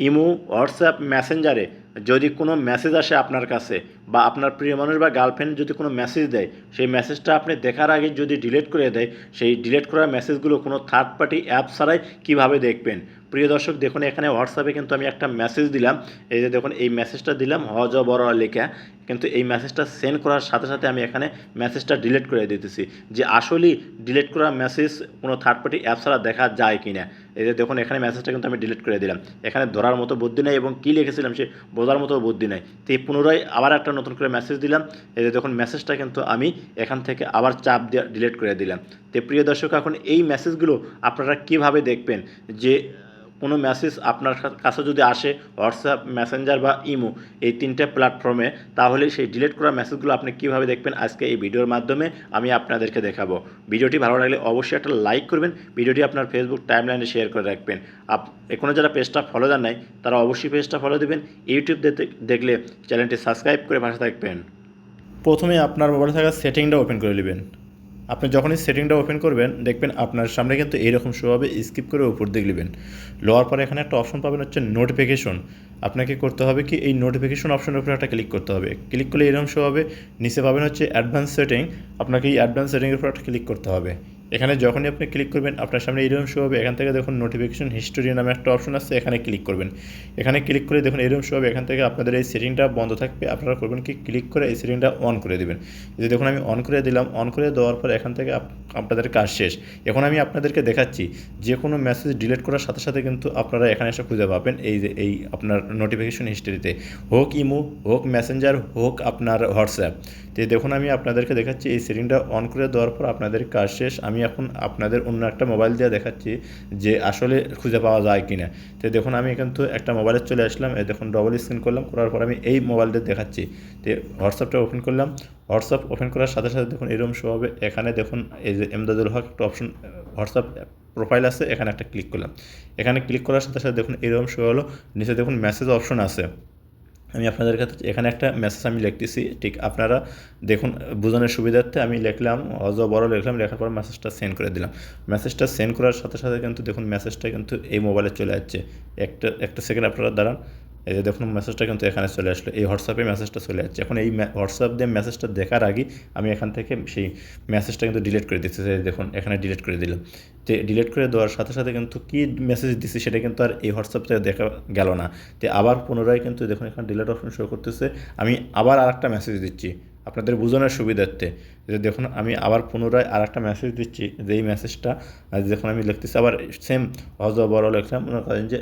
Imo, WhatsApp, মেসেঞ্জারে যদি কোনো মেসেজ আসে আপনার কাছে বা আপনার প্রিয় মানুষ বা গার্লফ্রেন্ড যদি কোনো মেসেজ দেয়, সেই মেসেজটা আপনি দেখার আগে যদি ডিলিট করে দেয়, সেই ডিলিট করা মেসেজগুলো কোনো থার্ড পার্টি অ্যাপ ছাড়াই কীভাবে দেখবেন? প্রিয় দর্শক, দেখুন এখানে হোয়াটসঅ্যাপে কিন্তু আমি একটা মেসেজ দিলাম। এই যে দেখুন, এই মেসেজটা দিলাম হজ বড় লেখা, কিন্তু এই মেসেজটা সেন্ড করার সাথে সাথে আমি এখানে মেসেজটা ডিলিট করে দিতেছি যে আসলেই ডিলিট করা মেসেজ কোনো থার্ড পার্টি অ্যাপ ছাড়া দেখা যায় কি না। এই যে দেখুন, এখানে মেসেজটা কিন্তু আমি ডিলিট করে দিলাম। এখানে ধরার মতো বুদ্ধি নেই এবং কী লিখেছিলাম সে বোঝার মতো বুদ্ধি নেই। তো এই পুনরায় আবার একটা নতুন করে মেসেজ দিলাম। এই যে দেখুন, মেসেজটা কিন্তু আমি এখান থেকে আবার চাপ দিয়ে ডিলিট করে দিলাম। তো প্রিয় দর্শক, এখন এই মেসেজগুলো আপনারা কীভাবে দেখবেন যে কোনো মেসেজ আপনার কাছে যদি আসে হোয়াটসঅ্যাপ, মেসেঞ্জার বা ইমো, এই তিনটে প্ল্যাটফর্মে, তাহলে সেই ডিলিট করা মেসেজগুলো আপনি কীভাবে দেখবেন আজকে এই ভিডিওর মাধ্যমে আমি আপনাদেরকে দেখাবো। ভিডিওটি ভালো লাগলে অবশ্যই একটা লাইক করবেন, ভিডিওটি আপনার ফেসবুক টাইমলাইনে শেয়ার করে রাখবেন। এখনও যারা পেজটা ফলো দেন নাই তারা অবশ্যই পেজটা ফলো দেবেন। ইউটিউব দেখলে চ্যানেলটি সাবস্ক্রাইব করে পাশে থাকবেন। প্রথমে আপনার মোবাইলে থাকা সেটিংটা ওপেন করে নেবেন। আপনি যখনই সেটিংটা ওপেন করবেন দেখবেন আপনার সামনে কিন্তু এইরকম শো হবে, স্কিপ করে উপর দিকে নেবেন। লওয়ার পরে এখানে একটা অপশন পাবেন হচ্ছে নোটিফিকেশন। আপনাকে করতে হবে কি, এই নোটিফিকেশন অপশনের উপরে একটা ক্লিক করতে হবে। ক্লিক করলে এরকম শো হবে, নিচে পাবেন হচ্ছে অ্যাডভান্স সেটিং। আপনাকে এই অ্যাডভান্স সেটিংয়ের উপর একটা ক্লিক করতে হবে। এখানে যখনই আপনি ক্লিক করবেন আপনার সামনে এরকম শো হবে। এখান থেকে দেখুন নোটিফিকেশন হিস্টোরি নামে একটা অপশন আছে, এখানে ক্লিক করবেন। এখানে ক্লিক করে দেখুন এরকম শো হবে। এখান থেকে আপনাদের এই সেটিংটা বন্ধ থাকবে, আপনারা করবেন কি, ক্লিক করে এই সেটিংটা অন করে দেবেন। যে দেখুন আমি অন করে দিলাম। অন করে দেওয়ার পর এখান থেকে আপনাদের কাজ শেষ। এখন আমি আপনাদেরকে দেখাচ্ছি যে কোনো মেসেজ ডিলিট করার সাথে সাথে কিন্তু আপনারা এখানে এসে খুঁজে পাবেন এই যে এই আপনার নোটিফিকেশন হিস্ট্রিতে, হোক ইমো, হোক মেসেঞ্জার, হোক আপনার হোয়াটসঅ্যাপ। তো দেখুন আমি আপনাদেরকে দেখাচ্ছি এই সেটিংটা অন করে দেওয়ার পর আপনাদের কাজ শেষ। আমি এখন আপনাদের অন্য একটা মোবাইল দিয়ে দেখাচ্ছি যে আসলে খুঁজে পাওয়া যায় কি না। তো দেখুন আমি কিন্তু একটা মোবাইলে চলে আসলাম। এই দেখুন ডবল স্ক্রিন করলাম, করার পর আমি এই মোবাইলটা দেখাচ্ছি। তো হোয়াটসঅ্যাপটা ওপেন করলাম। হোয়াটসঅ্যাপ ওপেন করার সাথে সাথে দেখুন এরকম শো হবে। এখানে দেখুন এই যে এমদাদুল হক একটা অপশন হোয়াটসঅ্যাপ প্রোফাইল আছে, এখানে একটা ক্লিক করলাম। এখানে ক্লিক করার সাথে সাথে দেখুন এরকম শো হলো। নিচে দেখুন মেসেজ অপশন আছে। আমি আপনাদের কাছে এখানে একটা মেসেজ আমি লিখতেছি, ঠিক আপনারা দেখুন বোঝানোর সুবিধার্থে আমি লিখলাম, বড় লিখলাম, লেখার পর মেসেজটা সেন্ড করে দিলাম। মেসেজটা সেন্ড করার সাথে সাথে কিন্তু দেখুন মেসেজটা কিন্তু এই মোবাইলে চলে যাচ্ছে। একটা সেকেন্ড আপনারা দাঁড়ান। এই যে দেখুন মেসেজটা কিন্তু এখানে চলে আসলো, এই হোয়াটসঅ্যাপে মেসেজটা চলে যাচ্ছে। এখন এই হোয়াটসঅ্যাপ দিয়ে মেসেজটা দেখার আগে আমি এখান থেকে সেই মেসেজটা কিন্তু ডিলিট করে দিচ্ছি। দেখুন এখানে ডিলিট করে দিলাম। তো ডিলিট করে দেওয়ার সাথে সাথে কিন্তু কী মেসেজ দিচ্ছি সেটা কিন্তু আর এই হোয়াটসঅ্যাপ থেকে দেখা গেল না। তো আবার পুনরায় কিন্তু দেখুন এখানে ডিলিট অপশন শো করতেছে। আমি আবার আরেকটা মেসেজ দিচ্ছি আপনাদের বোঝানোর সুবিধার্থে। যে দেখুন আমি আবার পুনরায় আরেকটা মেসেজ দিচ্ছি, যে এই মেসেজটা দেখুন আমি লিখতেছি আবার সেম বড় লিখলাম। মনে করেন যে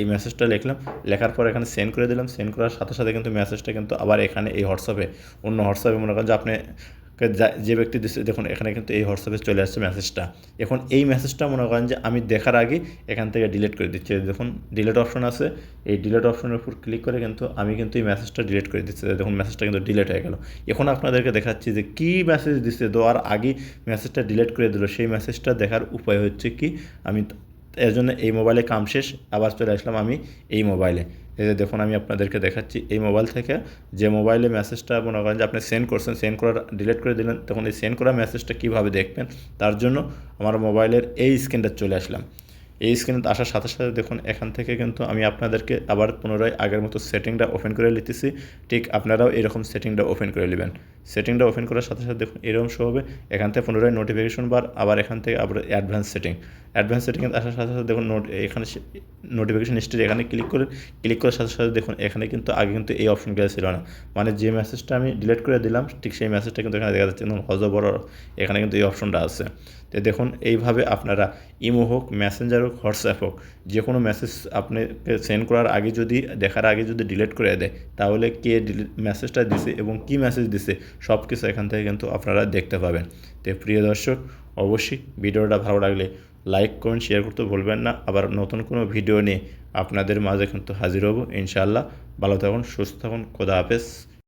এই মেসেজটা লিখলাম, লেখার পর এখানে সেন্ড করে দিলাম। সেন্ড করার সাথে সাথে কিন্তু মেসেজটা কিন্তু আবার এখানে এই হোয়াটসঅ্যাপে, অন্য হোয়াটসঅ্যাপে মনে করেন যে আপনি যে ব্যক্তি দিচ্ছে, দেখুন এখানে কিন্তু এই হোয়াটসঅ্যাপে চলে আসছে মেসেজটা। এখন এই মেসেজটা মনে করেন যে আমি দেখার আগে এখান থেকে ডিলিট করে দিচ্ছি। দেখুন ডিলিট অপশন আছে, এই ডিলিট অপশনের উপর ক্লিক করে কিন্তু আমি কিন্তু এই মেসেজটা ডিলিট করে দিচ্ছি। দেখুন মেসেজটা কিন্তু ডিলিট হয়ে গেল। এখন আপনাদেরকে দেখাচ্ছি যে কী মেসেজ দিচ্ছে, দেওয়ার আগে মেসেজটা ডিলিট করে দিল। সেই মেসেজটা দেখার উপায় হচ্ছে কি, আমি এর জন্য এই মোবাইলে কাম শেষ, আবার চলে আসলাম আমি এই মোবাইলে। এই যে দেখুন আমি আপনাদেরকে দেখাচ্ছি এই মোবাইল থেকে, যে মোবাইলে মেসেজটা মনে করেন যে আপনি সেন্ড করছেন, সেন্ড করার ডিলিট করে দিলেন, তখন এই সেন্ড করা মেসেজটা কীভাবে দেখবেন তার জন্য আমার মোবাইলের এই স্ক্রিনটা চলে আসলাম। এই স্ক্রিনে আসার সাথে সাথে দেখুন এখান থেকে কিন্তু আমি আপনাদেরকে আবার পুনরায় আগের মতো সেটিংটা ওপেন করে নিতেছি। ঠিক আপনারাও এরকম সেটিংটা ওপেন করে নেবেন। সেটিংটা ওপেন করার সাথে সাথে দেখুন এরকম শো হবে। এখান থেকে পুনরায় নোটিফিকেশন বার, আবার এখান থেকে আবার অ্যাডভান্স সেটিংয়ে আসার সাথে সাথে দেখুন এখানে নোটিফিকেশন হিস্ট্রি এখানে ক্লিক করার সাথে সাথে দেখুন এখানে কিন্তু আগে কিন্তু এই অপশনগুলো ছিল না। মানে যে মেসেজটা আমি ডিলিট করে দিলাম ঠিক সেই মেসেজটা কিন্তু এখানে দেখা যাচ্ছে, বড় এখানে কিন্তু এই অপশনটা আছে। তো দেখুন এইভাবে আপনারা ইমো হোক, মেসেঞ্জার হোক, হোয়াটসঅ্যাপ হোক, যে কোনো মেসেজ আপনাকে সেন্ড করার আগে যদি দেখার আগে যদি ডিলিট করে দেয়, তাহলে কে মেসেজটা দিছে এবং কী মেসেজ দিছে সব কিছু এখান থেকে কিন্তু আপনারা দেখতে পাবেন। তো প্রিয় দর্শক, অবশ্যই ভিডিওটা ভালো লাগলে লাইক কমেন্ট শেয়ার করতে ভুলবেন না। আবার নতুন কোনো ভিডিও নিয়ে আপনাদের মাঝে কিন্তু হাজির হব ইনশাআল্লাহ। ভালো থাকুন, সুস্থ থাকুন, খোদা হাফেজ।